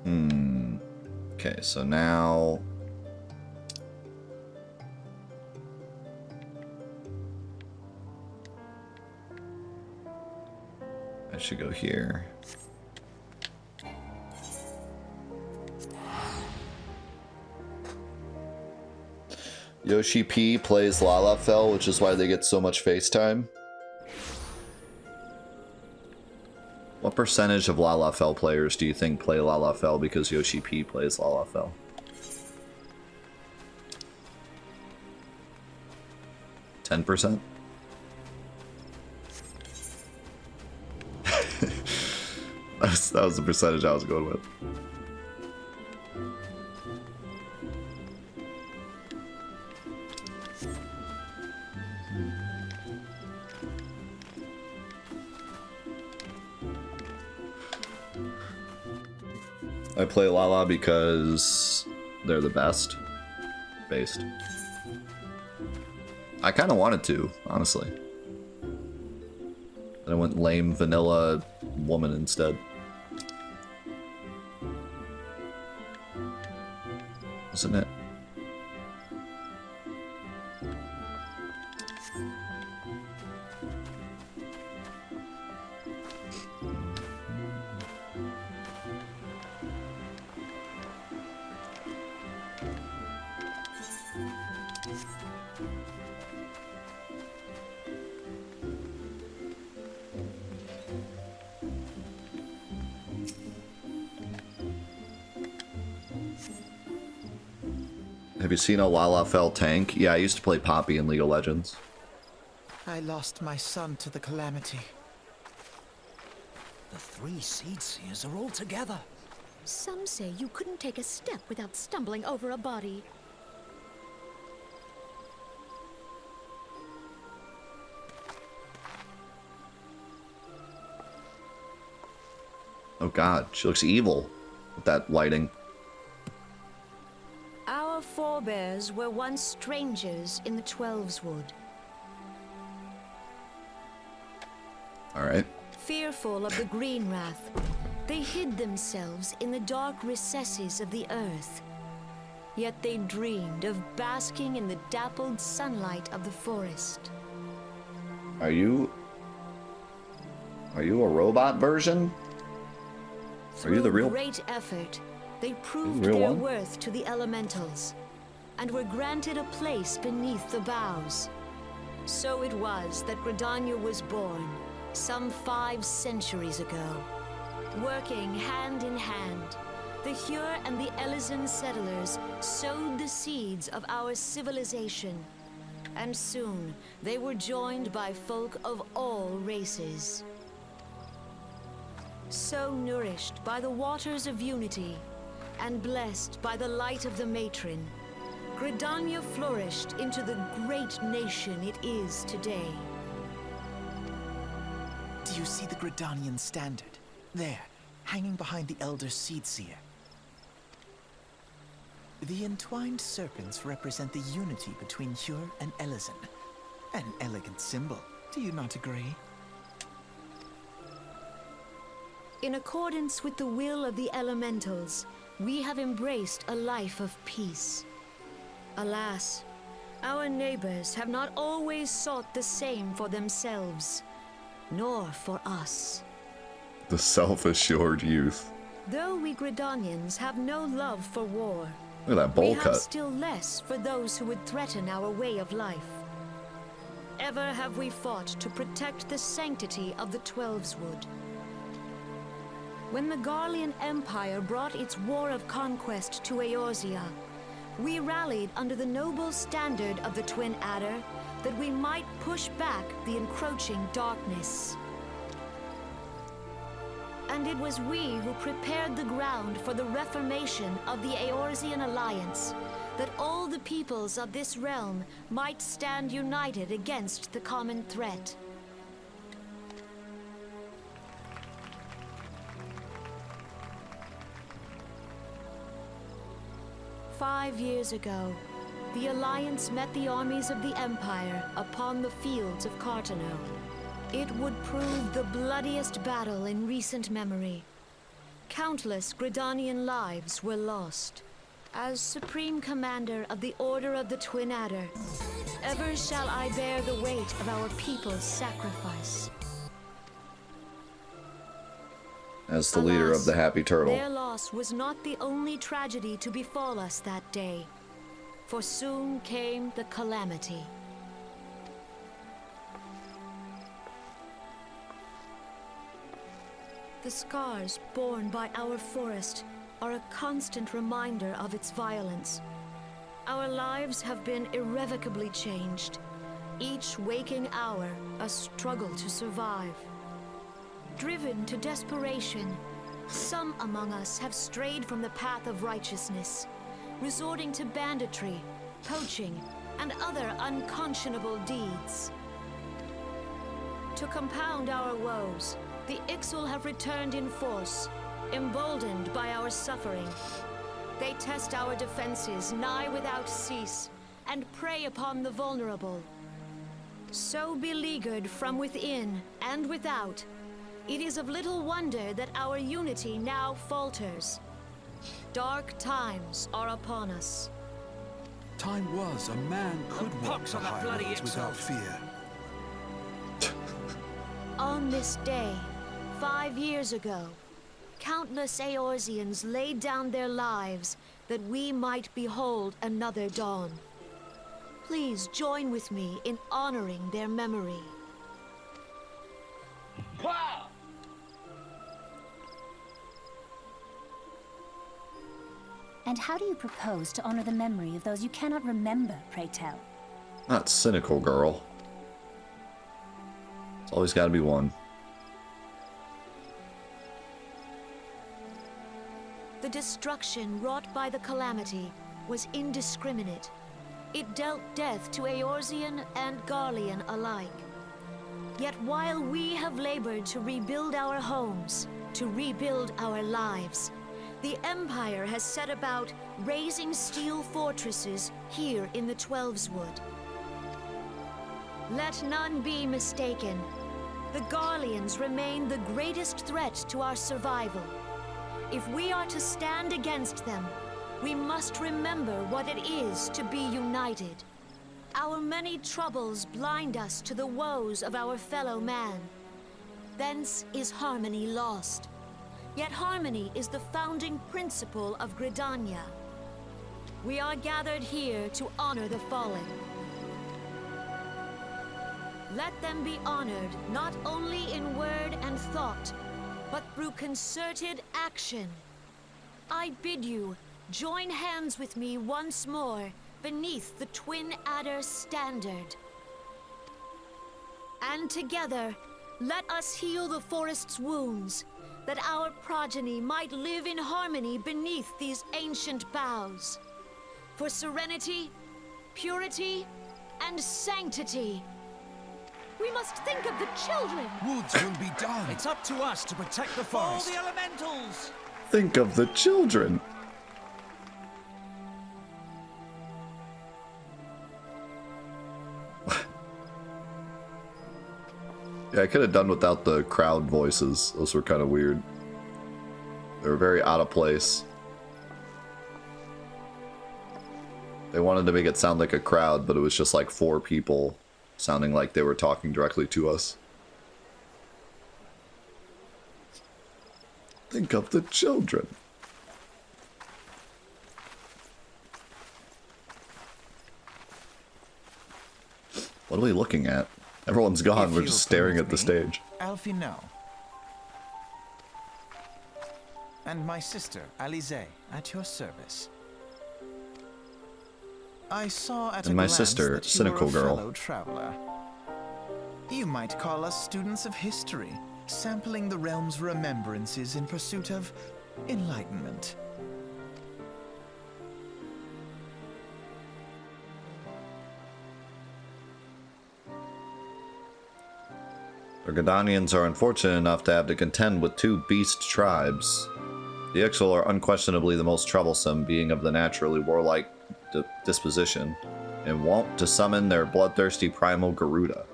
Okay, so now... I should go here. Yoshi P plays Lalafell, which is why they get so much FaceTime. What percentage of Lalafell players do you think play Lalafell because Yoshi P plays Lalafell? 10%? That was the percentage I was going with. I play Lala because they're the best. Based. I kind of wanted to, honestly. But I went lame vanilla woman instead. Wasn't it? Have you seen a Lalafell tank? Yeah, I used to play Poppy in League of Legends. I lost my son to the calamity. The three seed seers are all together. Some say you couldn't take a step without stumbling over a body. Oh god, she looks evil with that lighting. Our forebears were once strangers in the Twelveswood. Alright. Fearful of the green wrath, they hid themselves in the dark recesses of the earth. Yet they dreamed of basking in the dappled sunlight of the forest. Are you a robot version? Are you the real? Through great effort, they proved real their one? worth to the elementals, and were granted a place beneath the boughs. So it was that Gridania was born, some 5 centuries ago. Working hand in hand, the Hyur and the Elysian settlers sowed the seeds of our civilization, and soon they were joined by folk of all races. So nourished by the waters of unity, and blessed by the light of the matron, Gridania flourished into the great nation it is today. Do you see the Gridanian standard? There, hanging behind the Elder Seed Seer. The entwined serpents represent the unity between Hyur and Elysian. An elegant symbol, do you not agree? In accordance with the will of the elementals, we have embraced a life of peace. Alas, our neighbors have not always sought the same for themselves, nor for us. The self-assured youth. Though we Gridanians have no love for war, Look at that bowl we have cut. still less for those who would threaten our way of life. Ever have we fought to protect the sanctity of the Twelveswood. When the Garlean Empire brought its war of conquest to Eorzea, we rallied under the noble standard of the Twin Adder that we might push back the encroaching darkness. And it was we who prepared the ground for the reformation of the Eorzean Alliance, that all the peoples of this realm might stand united against the common threat. "5 years ago, the Alliance met the armies of the Empire upon the fields of Cartano. It would prove the bloodiest battle in recent memory. Countless Gridanian lives were lost. As Supreme Commander of the Order of the Twin Adder, ever shall I bear the weight of our people's sacrifice. As the leader of the Happy Turtle. Their loss was not the only tragedy to befall us that day, for soon came the calamity. The scars borne by our forest are a constant reminder of its violence. Our lives have been irrevocably changed, each waking hour a struggle to survive. Driven to desperation, some among us have strayed from the path of righteousness, resorting to banditry, poaching, and other unconscionable deeds. To compound our woes, the Ixal have returned in force, emboldened by our suffering. They test our defenses nigh without cease, and prey upon the vulnerable. So beleaguered from within and without, it is of little wonder that our unity now falters. Dark times are upon us. Time was a man could walk the highways without fear. On this day, 5 years ago, countless Eorzeans laid down their lives that we might behold another dawn. Please join with me in honoring their memory. Wow! And how do you propose to honor the memory of those you cannot remember, pray tell? Not cynical, girl. It's always got to be one. The destruction wrought by the calamity was indiscriminate. It dealt death to Eorzean and Garlean alike. Yet while we have labored to rebuild our homes, to rebuild our lives, the Empire has set about raising steel fortresses here in the Twelveswood. Let none be mistaken. The Garleans remain the greatest threat to our survival. If we are to stand against them, we must remember what it is to be united. Our many troubles blind us to the woes of our fellow man. Thence is harmony lost. Yet harmony is the founding principle of Gridania. We are gathered here to honor the fallen. Let them be honored not only in word and thought, but through concerted action. I bid you join hands with me once more beneath the Twin Adder standard. And together, let us heal the forest's wounds, that our progeny might live in harmony beneath these ancient boughs. For serenity, purity, and sanctity. We must think of the children. Woods will be done. It's up to us to protect the forest. All the elementals! Think of the children. Yeah, I could have done without the crowd voices. Those were kind of weird. They were very out of place. They wanted to make it sound like a crowd, but it was just like 4 people sounding like they were talking directly to us. Think of the children. What are we looking at? Everyone's gone. We're just staring at the stage. Alfie, no. And my sister, Alize, at your service. I saw at a And my glance sister, that you cynical were a girl. fellow traveler. You might call us students of history, sampling the realm's remembrances in pursuit of enlightenment. The Gridanians are unfortunate enough to have to contend with 2 beast tribes. The Ixal are unquestionably the most troublesome, being of the naturally warlike disposition, and wont to summon their bloodthirsty primal Garuda.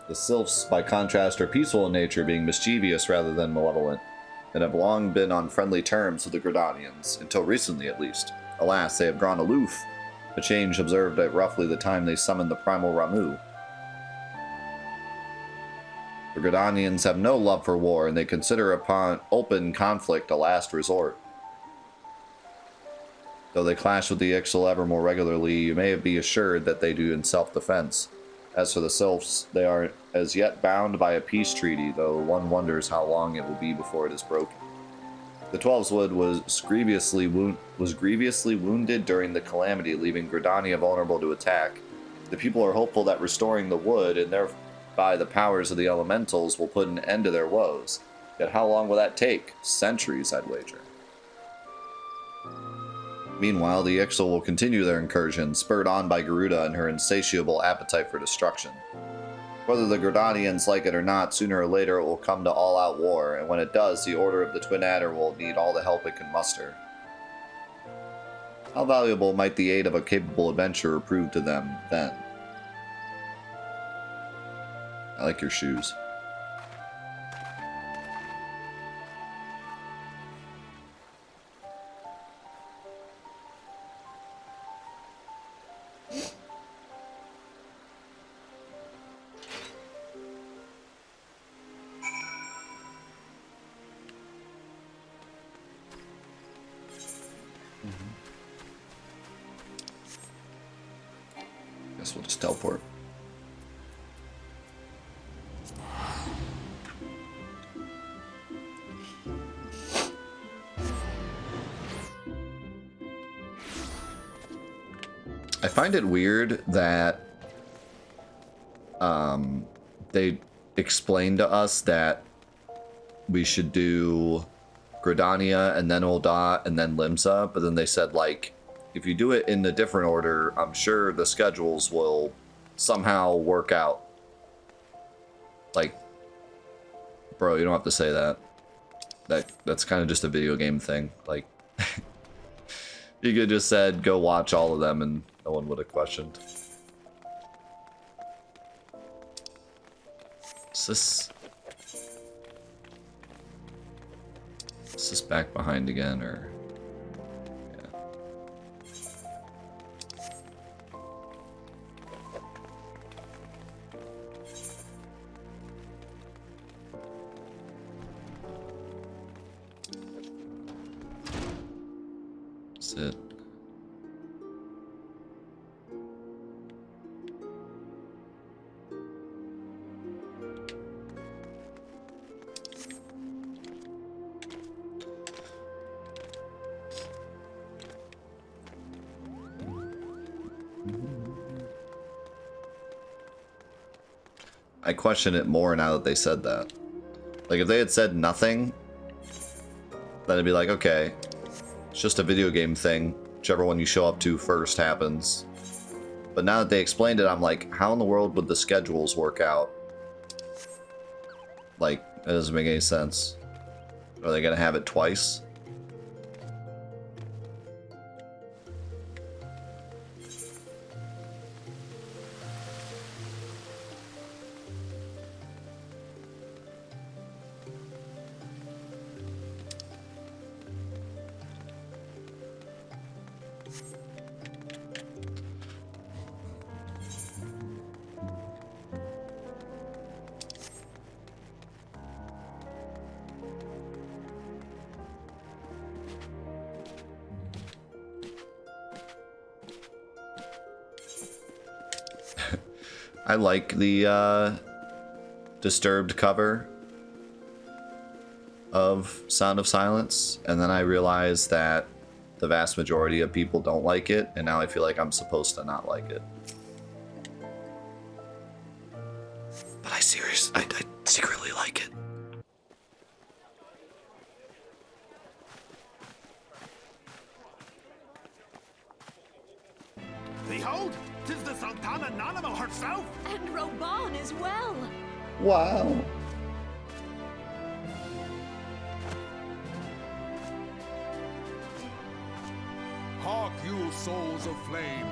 The Sylphs, by contrast, are peaceful in nature, being mischievous rather than malevolent. and have long been on friendly terms with the Gridanians, until recently at least. Alas, they have grown aloof, a change observed at roughly the time they summoned the primal Ramu. The Gridanians have no love for war, and they consider upon open conflict a last resort. Though they clash with the Ixal ever more regularly, you may be assured that they do in self-defense. As for the Sylphs, they are as yet bound by a peace treaty, though one wonders how long it will be before it is broken. The Twelves Wood was grievously wounded during the calamity, leaving Gridania vulnerable to attack. The people are hopeful that restoring the wood, and thereby the powers of the elementals, will put an end to their woes. Yet how long will that take? Centuries, I'd wager. Meanwhile, the Ixal will continue their incursion, spurred on by Garuda and her insatiable appetite for destruction. Whether the Gridanians like it or not, sooner or later it will come to all-out war, and when it does, the Order of the Twin Adder will need all the help it can muster. How valuable might the aid of a capable adventurer prove to them, then? I like your shoes. Guess we'll just teleport. I find it weird that they explained to us that we should do Gridania and then Ul'dah and then Limsa, but then they said, like, if you do it in a different order, I'm sure the schedules will somehow work out. Like, bro, you don't have to say that. That's kind of just a video game thing. Like, you could just said, go watch all of them and no one would have questioned. Is this back behind again, or? Yeah. That's it. I question it more now that they said that. Like, if they had said nothing, then it'd be like, okay, it's just a video game thing. Whichever one you show up to first happens. But now that they explained it, I'm like, how in the world would the schedules work out? Like, it doesn't make any sense. Are they gonna have it twice? I like the disturbed cover of Sound of Silence, and then I realized that the vast majority of people don't like it, and now I feel like I'm supposed to not like it. But I secretly like it. Behold, 'tis the Sultana Nanamo herself! And Roban as well. Wow. Hark you, souls of flame,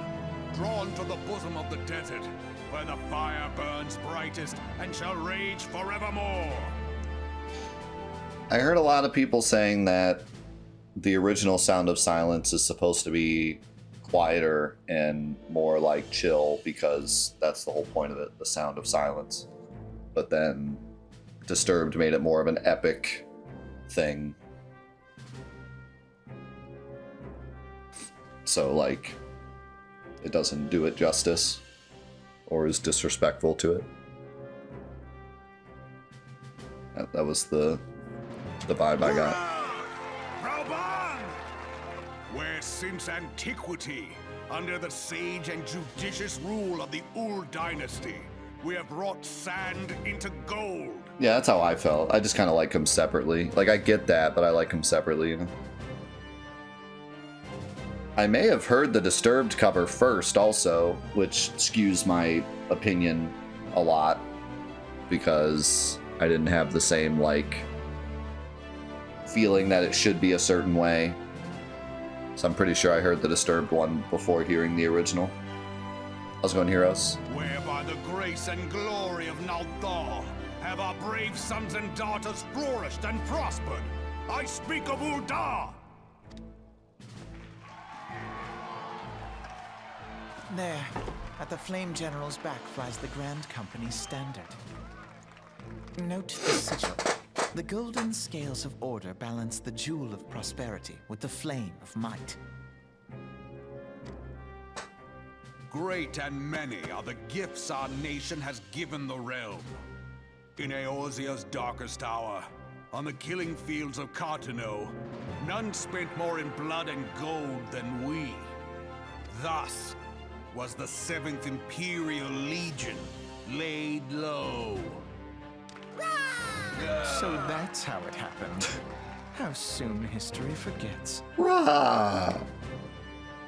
drawn to the bosom of the desert, where the fire burns brightest and shall rage forevermore. I heard a lot of people saying that the original Sound of Silence is supposed to be quieter and more like chill because that's the whole point of it, the Sound of Silence. But then Disturbed made it more of an epic thing. So, like, it doesn't do it justice or is disrespectful to it. That was the vibe I got. Rauban! Where since antiquity, under the sage and judicious rule of the Ul dynasty, we have brought sand into gold. Yeah, that's how I felt. I just kind of like them separately. Like, I get that, but I like them separately, you know? I may have heard the Disturbed cover first also, which skews my opinion a lot because I didn't have the same, like, feeling that it should be a certain way. So I'm pretty sure I heard the Disturbed one before hearing the original. How's it going, heroes? Where by the grace and glory of Nalthar have our brave sons and daughters flourished and prospered. I speak of Uldar! There, at the Flame General's back flies the Grand Company's standard. Note the sigil. The golden scales of order balance the jewel of prosperity with the flame of might. Great and many are the gifts our nation has given the realm. In Eorzea's darkest hour, on the killing fields of Cartano, none spent more in blood and gold than we. Thus was the 7th Imperial Legion laid low. So that's how it happened. How soon history forgets. Rah!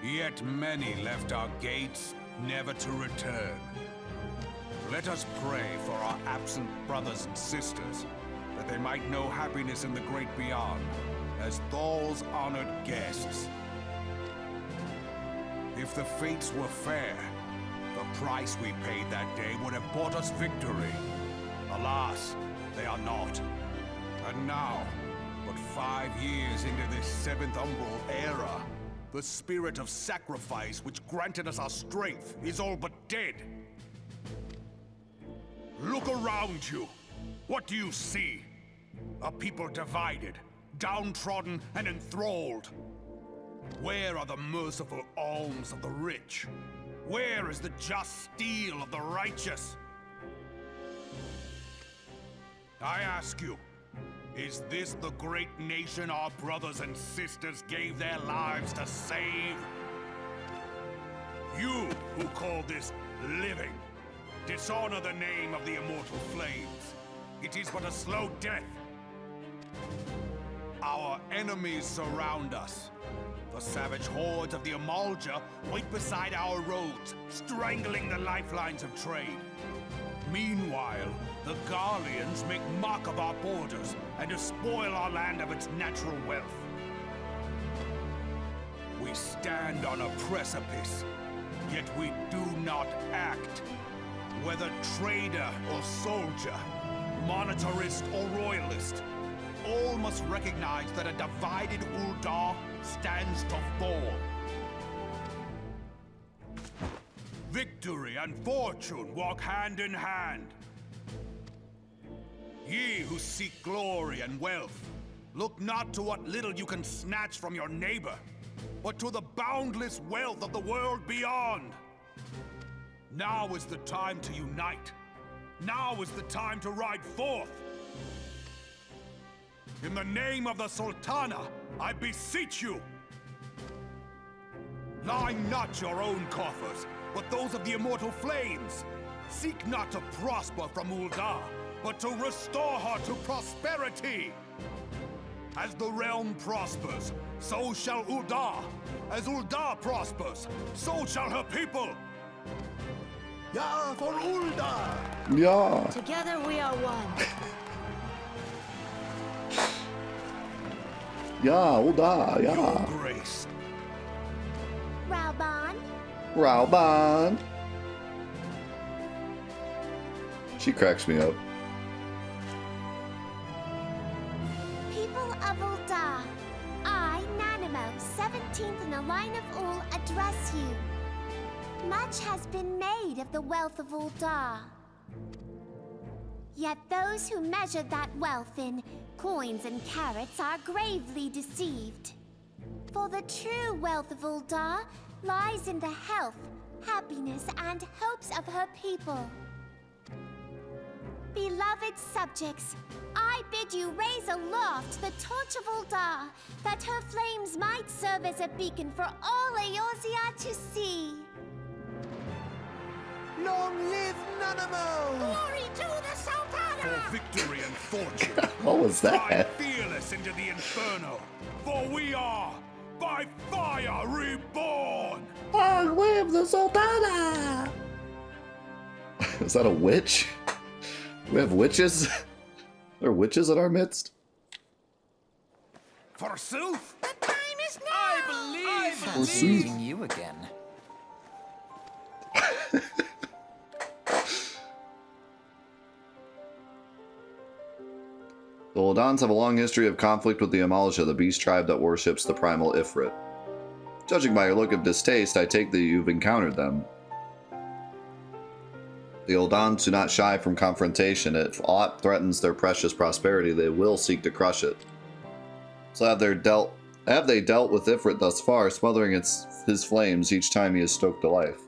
Yet many left our gates, never to return. Let us pray for our absent brothers and sisters, that they might know happiness in the great beyond, as Thal's honored guests. If the fates were fair, the price we paid that day would have bought us victory. Alas, they are not. And now, but 5 years into this 7th Umbral era, the spirit of sacrifice which granted us our strength is all but dead. Look around you. What do you see? A people divided, downtrodden and enthralled. Where are the merciful alms of the rich? Where is the just steel of the righteous? I ask you, is this the great nation our brothers and sisters gave their lives to save? You who call this living, dishonor the name of the immortal flames. It is but a slow death. Our enemies surround us. The savage hordes of the Amalja wait beside our roads, strangling the lifelines of trade. Meanwhile, the Garleans make mock of our borders and despoil our land of its natural wealth. We stand on a precipice, yet we do not act. Whether trader or soldier, monetarist or royalist, all must recognize that a divided Uldar stands to fall. Victory and fortune walk hand in hand. Ye who seek glory and wealth, look not to what little you can snatch from your neighbor, but to the boundless wealth of the world beyond. Now is the time to unite. Now is the time to ride forth. In the name of the Sultana, I beseech you. Line not your own coffers, but those of the immortal flames. Seek not to prosper from Uldar, but to restore her to prosperity. As the realm prospers, so shall Uldar. As Uldar prospers, so shall her people. Ja, for Uldar! Yeah. Together we are one. Yeah, Uldar, Your yeah. grace. Rauban? Rauban. She cracks me up. people of Ul'dah, I, Nanamo, 17th in the line of Ul, address you. Much has been made of the wealth of Ul'dah. Yet those who measure that wealth in coins and carats are gravely deceived. For the true wealth of Ul'dah lies in the health, happiness, and hopes of her people. Beloved subjects, I bid you raise aloft the torch of Ul'dah, that her flames might serve as a beacon for all Eorzea to see. Long live Nanamo! Glory to the Sultana! For victory and fortune. What was Ride that? fearless into the inferno, for we are by fire reborn. Long live the Sultana! Is that a witch? We have witches? There are witches in our midst? Forsooth, The time is now! I believe. Fancy meeting you again. The Lodans have a long history of conflict with the Amalj'aa, the beast tribe that worships the primal Ifrit. Judging by your look of distaste, I take that you've encountered them. The Lodans do not shy from confrontation. If aught threatens their precious prosperity, they will seek to crush it. So have they dealt with Ifrit thus far, smothering his flames each time he is stoked to life.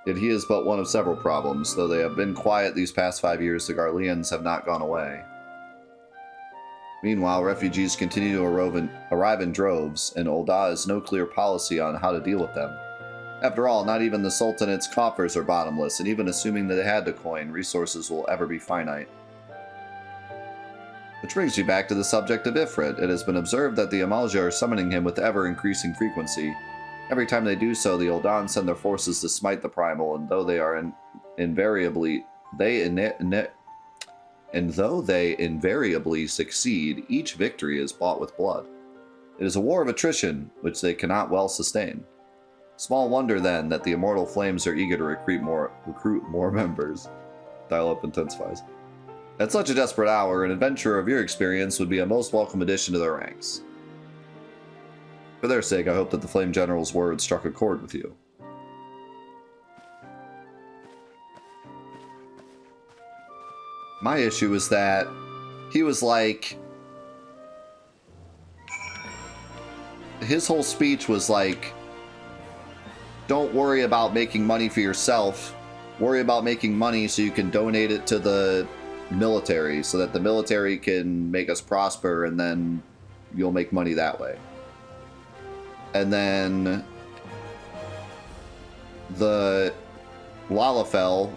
Yet he is but one of several problems. Though they have been quiet these past 5 years, the Garleans have not gone away. Meanwhile, refugees continue to arrive in droves, and Ul'dah has no clear policy on how to deal with them. After all, not even the Sultanate's coffers are bottomless, and even assuming that they had to coin, resources will ever be finite. Which brings you back to the subject of Ifrit. It has been observed that the Amalj'aa are summoning him with ever-increasing frequency. Every time they do so, the Ul'dan send their forces to smite the primal, and though they are invariably succeed, each victory is bought with blood. It is a war of attrition, which they cannot well sustain. Small wonder, then, that the immortal flames are eager to recruit more members. Dial-up intensifies. At such a desperate hour, an adventurer of your experience would be a most welcome addition to their ranks. For their sake, I hope that the Flame General's words struck a chord with you. My issue is that he was like... His whole speech was like, don't worry about making money for yourself. Worry about making money so you can donate it to the military, so that the military can make us prosper, and then you'll make money that way. And then the Lalafell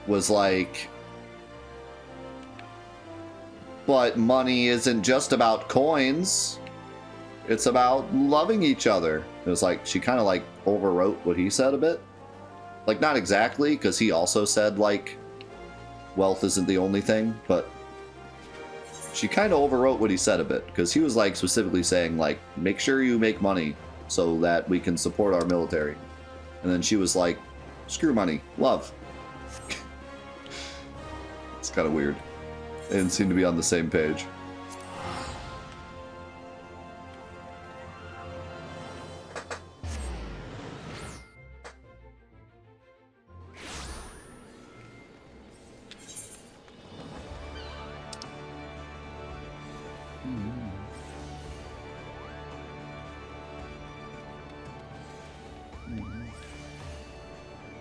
was like, but money isn't just about coins. It's about loving each other. It was like, she kind of like overwrote what he said a bit. Like, not exactly, because he also said, like, wealth isn't the only thing, but she kind of overwrote what he said a bit, because he was, like, specifically saying, like, make sure you make money so that we can support our military. And then she was like, screw money, love. It's kind of weird. They didn't seem to be on the same page.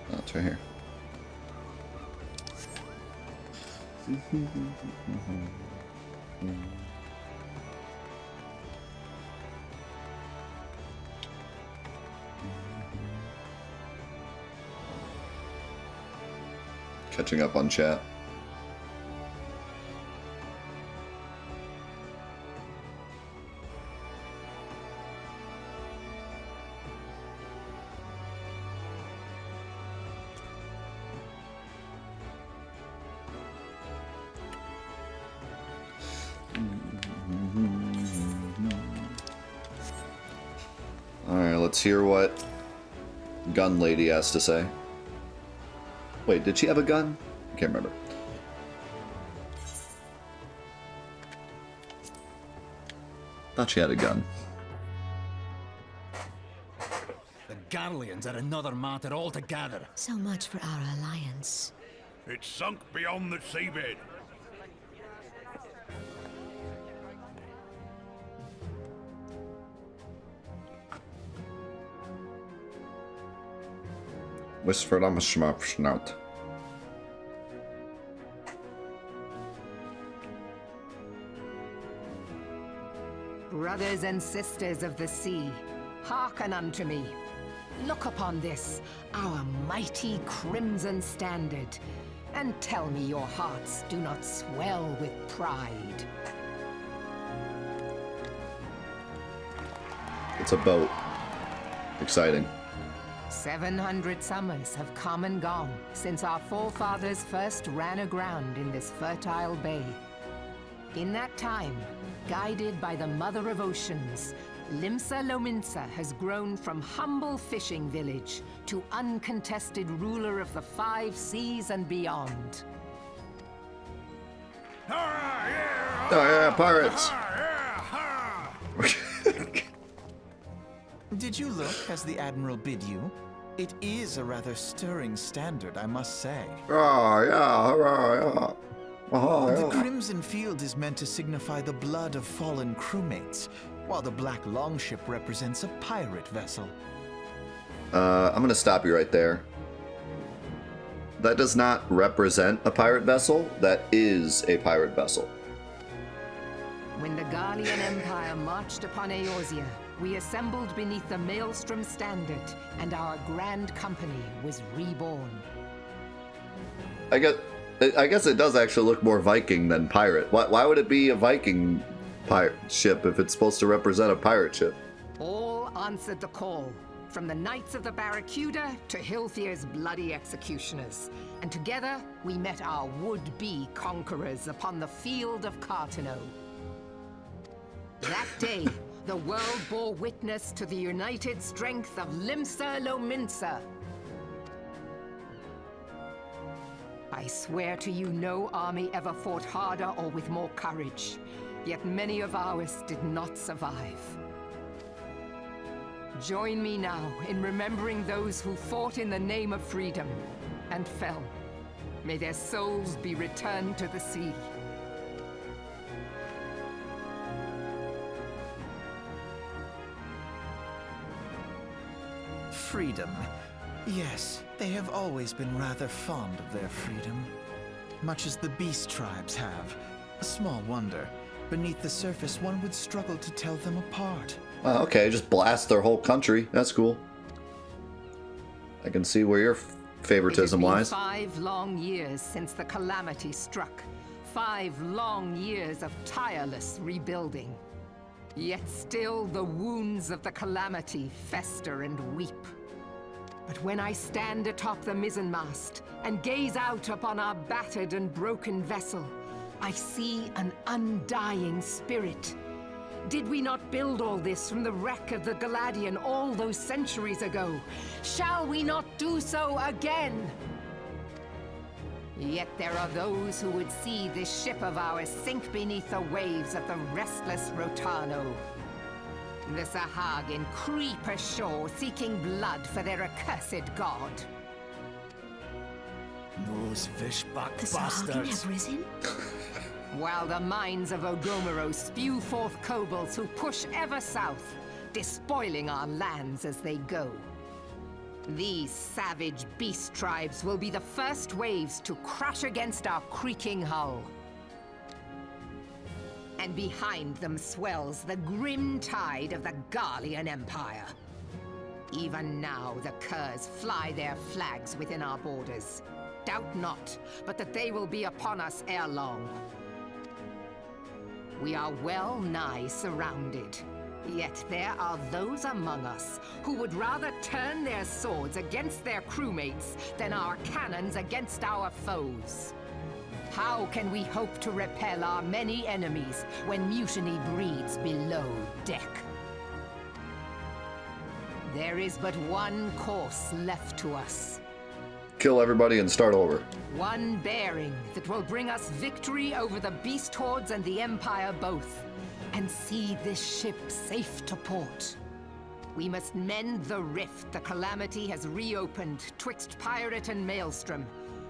Oh, it's right here. Catching up on chat. Alright, let's hear what Gun Lady has to say. Wait, did she have a gun? I can't remember. Thought she had a gun. The Garleans are another matter altogether. So much for our alliance. It's sunk beyond the seabed. Whispered am Schnaut. Brothers and sisters of the sea, hearken unto me. Look upon this, our mighty crimson standard, and tell me your hearts do not swell with pride. It's a boat. Exciting. 700 summers have come and gone since our forefathers first ran aground in this fertile bay. In that time, guided by the Mother of Oceans, Limsa Lominsa has grown from humble fishing village to uncontested ruler of the 5 seas and beyond. Oh yeah, pirates! Did you look as the Admiral bid you? It is a rather stirring standard, I must say. Oh yeah, yeah. Oh, The yeah. crimson field is meant to signify the blood of fallen crewmates, while the black longship represents a pirate vessel. I'm gonna stop you right there. That does not represent a pirate vessel. That is a pirate vessel. When the Garlean Empire marched upon Eorzea, we assembled beneath the Maelstrom standard, and our grand company was reborn. I guess it does actually look more Viking than pirate. Why would it be a Viking pirate ship if it's supposed to represent a pirate ship? All answered the call, from the Knights of the Barracuda to Hilthier's bloody executioners. And together, we met our would-be conquerors upon the field of Cartano. That day, the world bore witness to the united strength of Limsa Lominsa. I swear to you, no army ever fought harder or with more courage, yet many of ours did not survive. Join me now in remembering those who fought in the name of freedom and fell. May their souls be returned to the sea. Freedom. Yes, they have always been rather fond of their freedom. Much as the beast tribes have. Small wonder. Beneath the surface, one would struggle to tell them apart. Okay, just blast their whole country. That's cool. I can see where your favoritism lies. It has been 5 long years since the calamity struck. 5 long years of tireless rebuilding. Yet still the wounds of the calamity fester and weep. But when I stand atop the mizzenmast and gaze out upon our battered and broken vessel, I see an undying spirit. Did we not build all this from the wreck of the Galadian all those centuries ago? Shall we not do so again? Yet there are those who would see this ship of ours sink beneath the waves of the restless Rotano. The Sahagin creep ashore seeking blood for their accursed god. Those fishback The Sahagin bastards. have risen? While the mines of Ogomero spew forth kobolds who push ever south, despoiling our lands as they go. These savage beast tribes will be the first waves to crash against our creaking hull. And behind them swells the grim tide of the Garlean Empire. Even now, the curs fly their flags within our borders. Doubt not, but that they will be upon us ere long. We are well nigh surrounded. Yet there are those among us who would rather turn their swords against their crewmates than our cannons against our foes. How can we hope to repel our many enemies when mutiny breeds below deck? There is but one course left to us. Kill everybody and start over. One bearing that will bring us victory over the beast hordes and the Empire both. and see this ship safe to port. We must mend the rift the Calamity has reopened twixt pirate and maelstrom,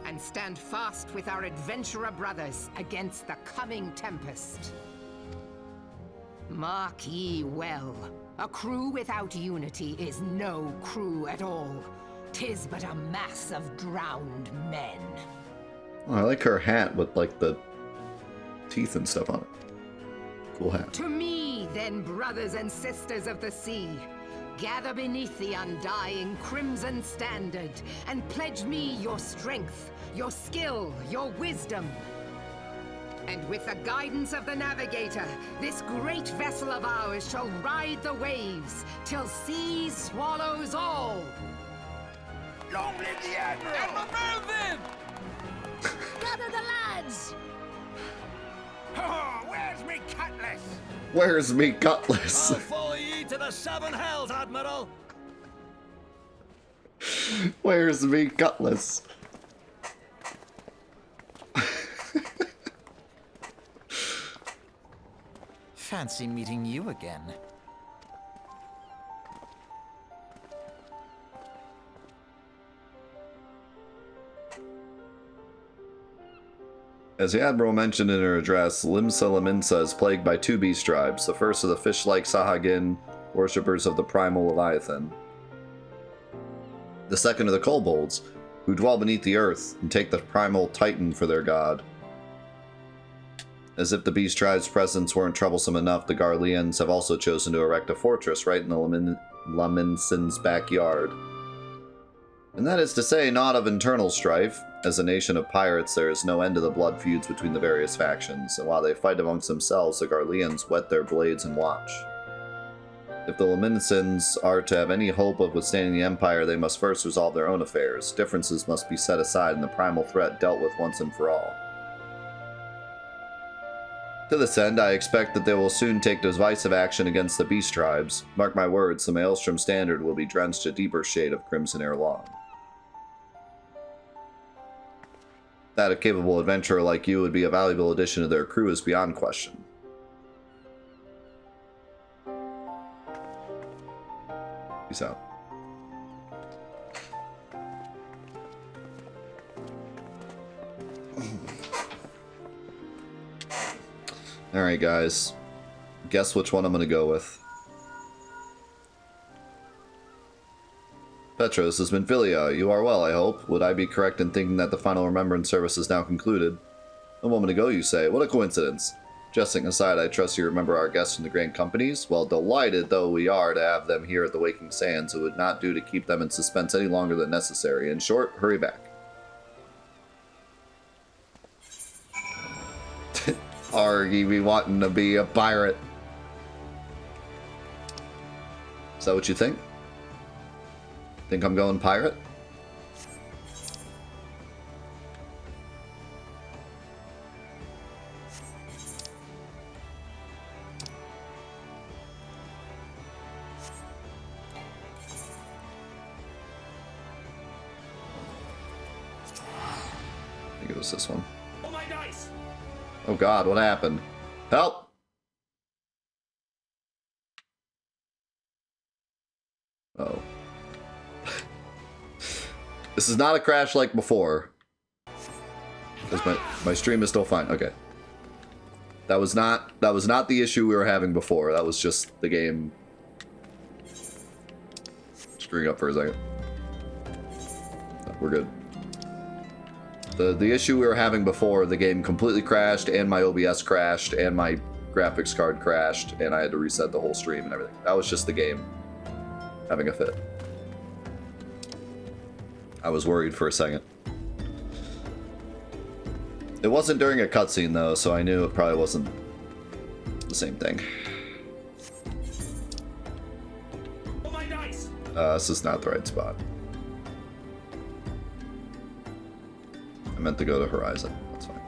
and stand fast with our adventurer brothers against the coming tempest. Mark ye well, a crew without unity is no crew at all. 'Tis but a mass of drowned men. Oh, I like her hat with like the teeth and stuff on it. Cool hat. To me, then, brothers and sisters of the sea, gather beneath the undying crimson standard and pledge me your strength, your skill, your wisdom. And with the guidance of the navigator, this great vessel of ours shall ride the waves till sea swallows all. Long live the Admiral! Admiral Melvin! Gather the lads! Oh, where's me cutlass? Where's me cutlass? I'll follow ye to the seven hells, Admiral! Where's me cutlass? Fancy meeting you again. As the Admiral mentioned in her address, Limsa Laminsa is plagued by two beast tribes, the first of the fish-like Sahagin, worshippers of the primal Leviathan. The second of the kobolds, who dwell beneath the earth and take the primal Titan for their god. As if the beast tribe's presence weren't troublesome enough, the Garleans have also chosen to erect a fortress right in the Laminsans' backyard. And that is to say, not of internal strife. As a nation of pirates, there is no end to the blood feuds between the various factions, and while they fight amongst themselves, the Garleans whet their blades and watch. If the Laminsans are to have any hope of withstanding the Empire, they must first resolve their own affairs. Differences must be set aside and the primal threat dealt with once and for all. To this end, I expect that they will soon take decisive action against the beast tribes. Mark my words, the Maelstrom Standard will be drenched a deeper shade of crimson ere long. That a capable adventurer like you would be a valuable addition to their crew is beyond question. Peace out. Alright guys, guess which one I'm gonna go with. Petros has been Philia. You are well, I hope. Would I be correct in thinking that the final remembrance service is now concluded? A moment ago, you say. What a coincidence. Jesting aside, I trust you remember our guests from the Grand Companies? Well, delighted though we are to have them here at the Waking Sands, it would not do to keep them in suspense any longer than necessary. In short, hurry back. Argy be wanting to be a pirate. Is that what you think? Think I'm going pirate? I think it was this one. Oh my dice! Oh god, what happened? Help! Uh-oh. This is not a crash like before. Because my stream is still fine. Okay. That was not the issue we were having before. That was just the game screwing up for a second. No, we're good. The issue we were having before, the game completely crashed, and my OBS crashed, and my graphics card crashed, and I had to reset the whole stream and everything. That was just the game having a fit. I was worried for a second. It wasn't during a cutscene though, so I knew it probably wasn't the same thing. Oh my dice! This is not the right spot. I meant to go to Horizon. That's fine.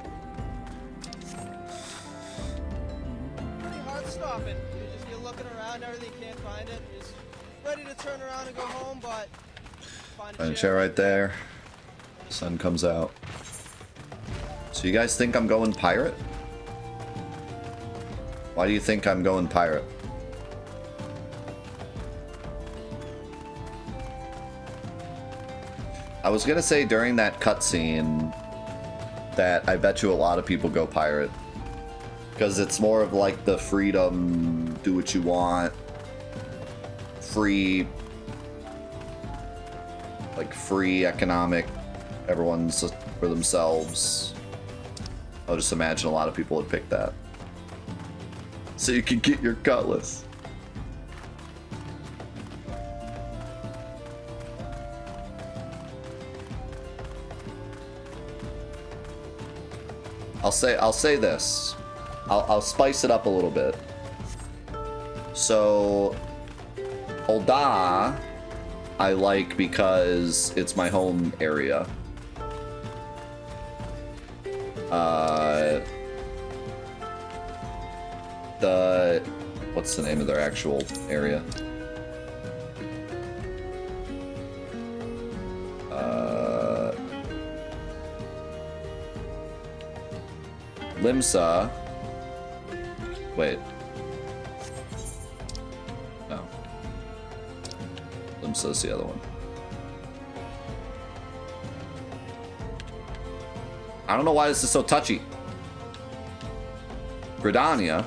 Pretty hard stopping. You're looking around, everything, can't find it. You're just ready to turn around and go home, but Find a chair right there. Sun comes out. So you guys think I'm going pirate? Why do you think I'm going pirate? I was gonna say during that cutscene that I bet you a lot of people go pirate. Because it's more of like the freedom, do what you want, free economic, everyone's for themselves. I'll just imagine a lot of people would pick that. So you can get your cutlass. I'll say this. I'll spice it up a little bit. So Ul'dah I like because it's my home area. What's the name of their actual area? Limsa. Wait. No. Limsa's the other one. I don't know why this is so touchy. Gridania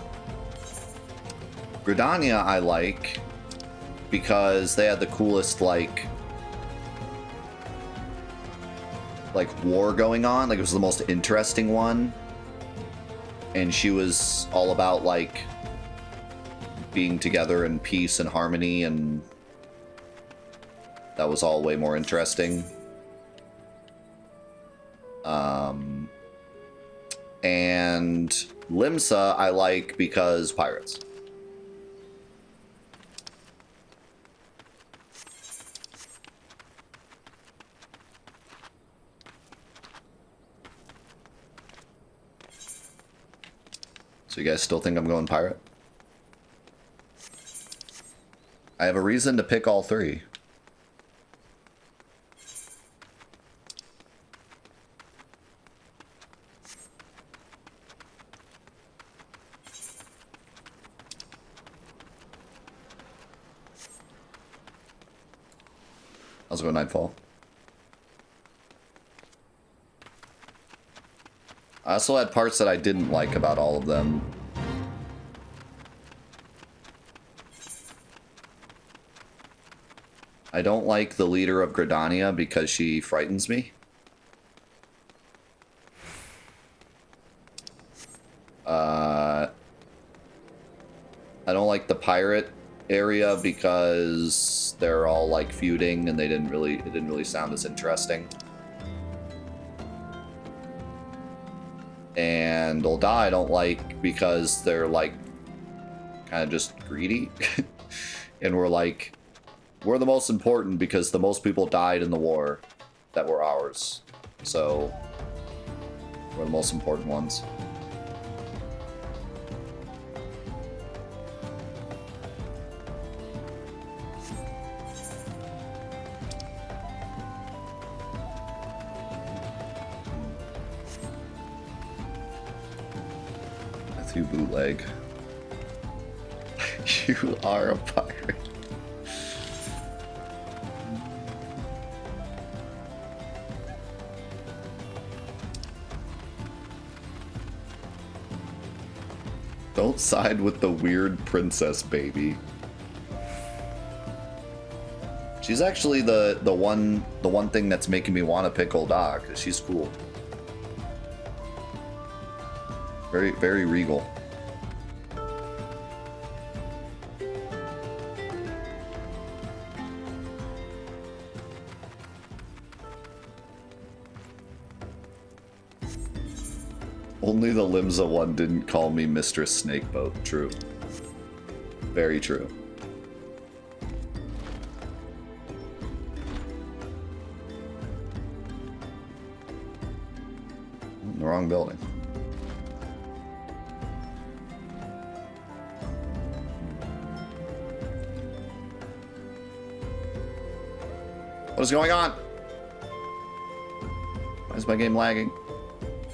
I like because they had the coolest like war going on. Like it was the most interesting one. And she was all about like being together in peace and harmony, and that was all way more interesting. And Limsa I like because pirates. So you guys still think I'm going pirate? I have a reason to pick all three. How's it going, Nightfall? I also had parts that I didn't like about all of them. I don't like the leader of Gridania because she frightens me. I don't like the pirate area because they're all like feuding and it didn't really sound as interesting. And Ul'dah I don't like because they're like kind of just greedy. And we're the most important because the most people died in the war that were ours. So we're the most important ones. Matthew Bootleg. You are a pirate. Don't side with the weird princess, baby. She's actually the one thing that's making me want to pick Ul'dah, because she's cool. Very, very regal. Only the Limsa one didn't call me Mistress Snakeboat. True. Very true. In the wrong building. What is going on? Why is my game lagging?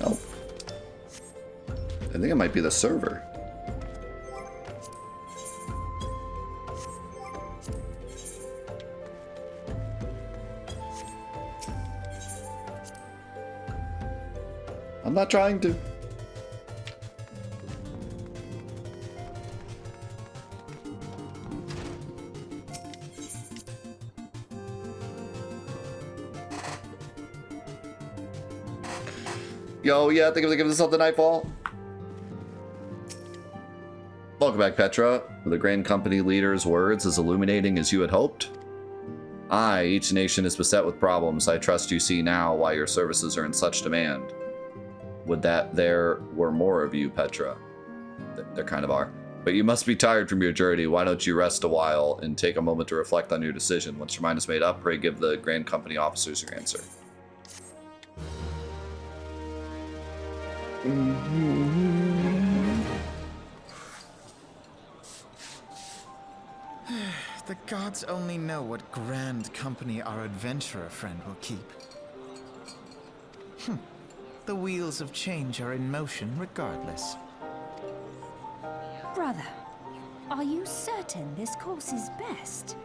Oh. I think it might be the server. not trying to. Yo, yeah, think of this something Nightfall. Welcome back, Petra. Were the Grand Company leader's words as illuminating as you had hoped? Aye, each nation is beset with problems. I trust you see now why your services are in such demand. Would that there were more of you, Petra. There kind of are. But you must be tired from your journey. Why don't you rest a while and take a moment to reflect on your decision? Once your mind is made up, pray give the Grand Company officers your answer. The gods only know what grand company our adventurer friend will keep. The wheels of change are in motion regardless. Brother, are you certain this course is best?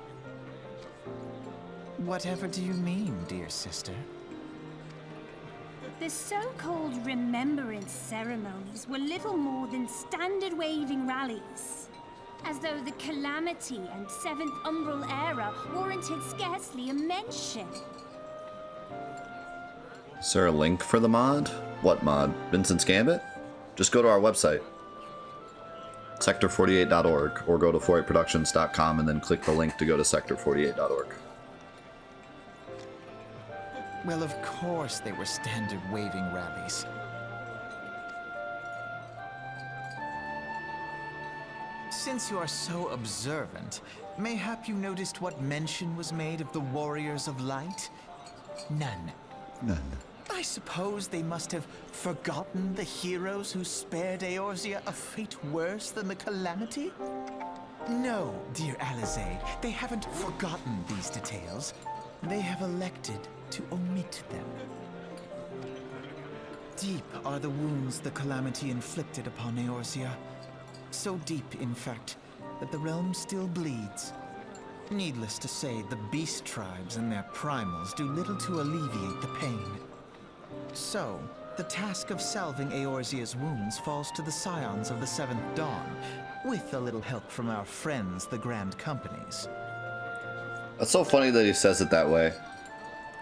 Whatever do you mean, dear sister? The so-called remembrance ceremonies were little more than standard waving rallies. As though the Calamity and Seventh Umbral era warranted scarcely a mention. Is there a link for the mod? What mod? Vincent's Gambit? Just go to our website, sector48.org, or go to 48productions.com and then click the link to go to sector48.org. Well, of course they were standard waving rallies. Since you are so observant, mayhap you noticed what mention was made of the Warriors of Light? None. None. I suppose they must have forgotten the heroes who spared Eorzea a fate worse than the Calamity? No, dear Alizé, they haven't forgotten these details. They have elected to omit them. Deep are the wounds the Calamity inflicted upon Eorzea. So deep, in fact, that the realm still bleeds. Needless to say, the beast tribes and their primals do little to alleviate the pain. So, the task of salving Eorzea's wounds falls to the scions of the Seventh Dawn, with a little help from our friends, the Grand Companies. That's so funny that he says it that way.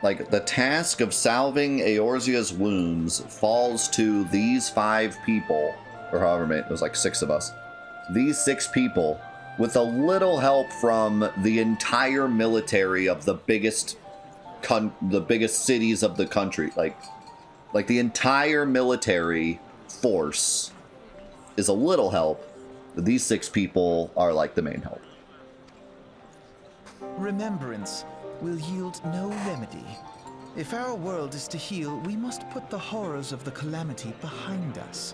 Like, the task of salving Eorzea's wounds falls to these 5 people, or however many, it was like 6 of us. These 6 people, with a little help from the entire military of the biggest cities of the country. Like the entire military force is a little help. These 6 people are like the main help. Remembrance will yield no remedy. If our world is to heal, we must put the horrors of the Calamity behind us.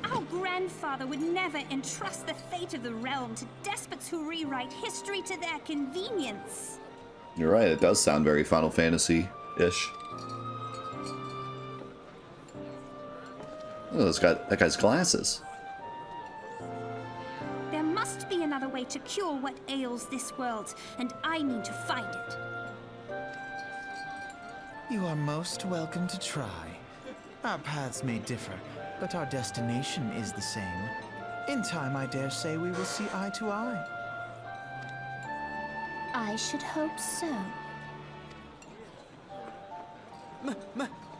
Our grandfather would never entrust the fate of the realm to despots who rewrite history to their convenience. You're right, it does sound very Final Fantasy-ish. Oh, that guy's glasses. There must be another way to cure what ails this world, and I need to find it. You are most welcome to try. Our paths may differ, but our destination is the same. In time, I dare say we will see eye to eye. I should hope so.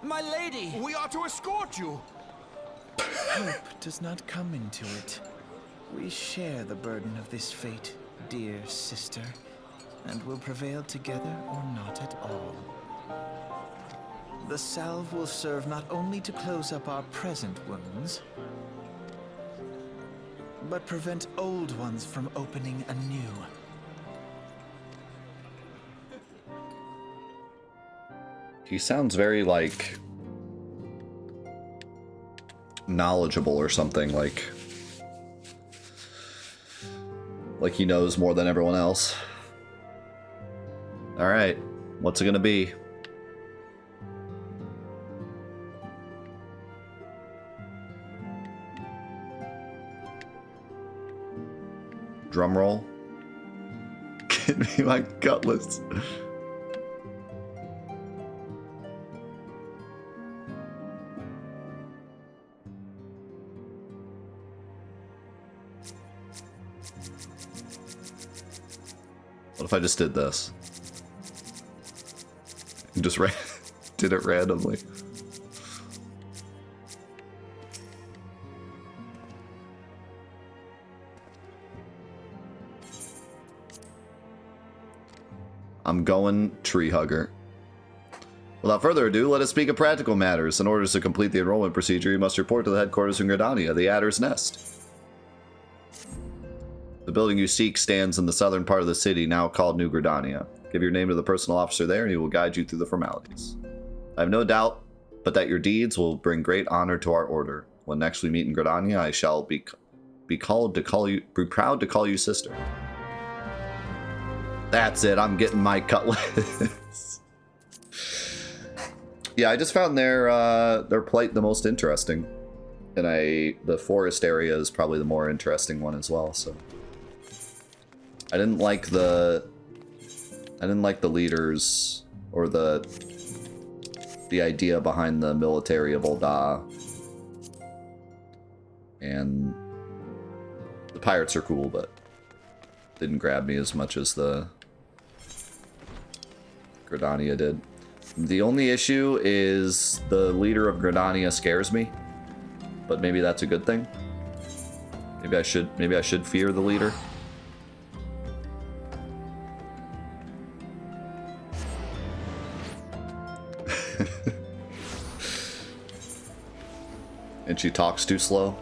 My lady! We are to escort you! Hope does not come into it. We share the burden of this fate, dear sister, and will prevail together or not at all. The salve will serve not only to close up our present wounds, but prevent old ones from opening anew. He sounds very, like, knowledgeable or something, like he knows more than everyone else. Alright, what's it gonna be? Drum roll. Give me my cutlass. What if I just did this? And just did it randomly. I'm going tree hugger. Without further ado, let us speak of practical matters. In order to complete the enrollment procedure, you must report to the headquarters in Gridania, the Adder's Nest. The building you seek stands in the southern part of the city, now called New Gridania. Give your name to the personal officer there, and he will guide you through the formalities. I have no doubt but that your deeds will bring great honor to our order. When next we meet in Gridania, I shall be proud to call you sister. That's it. I'm getting my cutlass. Yeah, I just found their plight the most interesting, and the forest area is probably the more interesting one as well. So I didn't like the leaders or the idea behind the military of Ul'dah, and the pirates are cool, but didn't grab me as much as the Gridania did. The only issue is the leader of Gridania scares me, but maybe that's a good thing. Maybe I should fear the leader. And she talks too slow.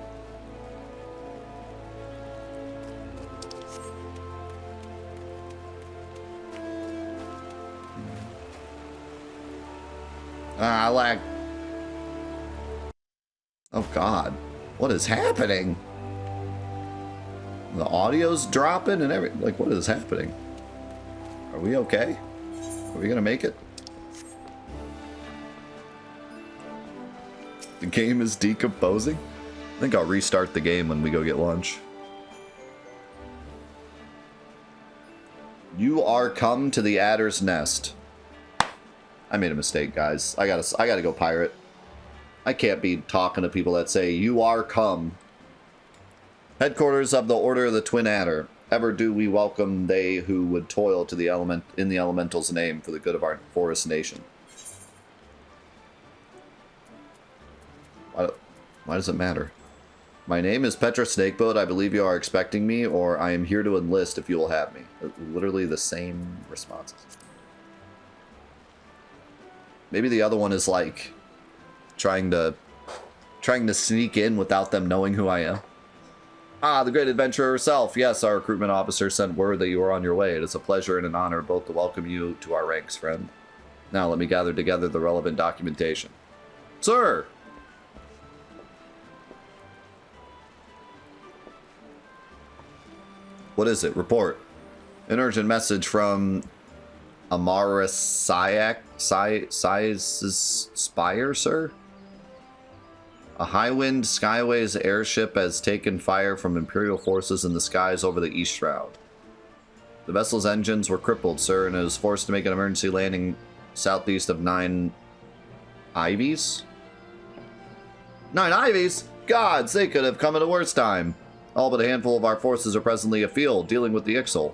I lag. Oh God, what is happening? The audio's dropping and everything. Like, what is happening? Are we okay? Are we gonna make it? The game is decomposing? I think I'll restart the game when we go get lunch. You are come to the Adder's Nest. I made a mistake, guys. I gotta go pirate. I can't be talking to people that say, you are come. Headquarters of the Order of the Twin Adder. Ever do we welcome they who would toil to the in the elemental's name for the good of our forest nation. Why does it matter? My name is Petra Snakeboat. I believe you are expecting me, or I am here to enlist if you will have me. Literally the same responses. Maybe the other one is like trying to sneak in without them knowing who I am. Ah, the great adventurer herself. Yes, our recruitment officer sent word that you are on your way. It is a pleasure and an honor both to welcome you to our ranks, friend. Now let me gather together the relevant documentation. Sir! What is it? Report. An urgent message from Amaris Size's Spire, sir? A high-wind Skyways airship has taken fire from Imperial forces in the skies over the East Shroud. The vessel's engines were crippled, sir, and it was forced to make an emergency landing southeast of 9 Ivies? 9 Ivies? Gods, they could have come at a worse time. All but a handful of our forces are presently afield, dealing with the Ixal.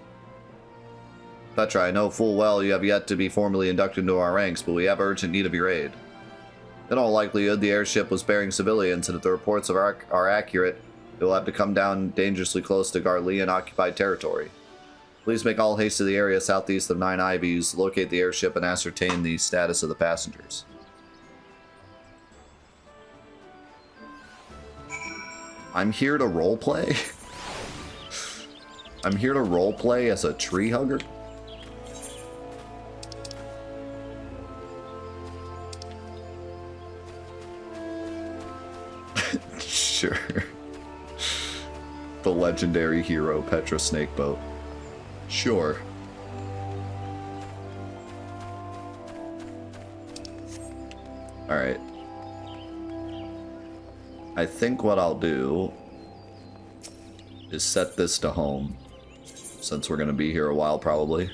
Petra, I know full well you have yet to be formally inducted into our ranks, but we have urgent need of your aid. In all likelihood, the airship was bearing civilians, and if the reports are accurate, it will have to come down dangerously close to Garlean occupied territory. Please make all haste to the area southeast of 9 Ivies, locate the airship, and ascertain the status of the passengers. I'm here to roleplay? I'm here to roleplay as a tree hugger? Sure. The legendary hero Petra Snakeboat. Sure. Alright. I think what I'll do is set this to home, since we're going to be here a while probably.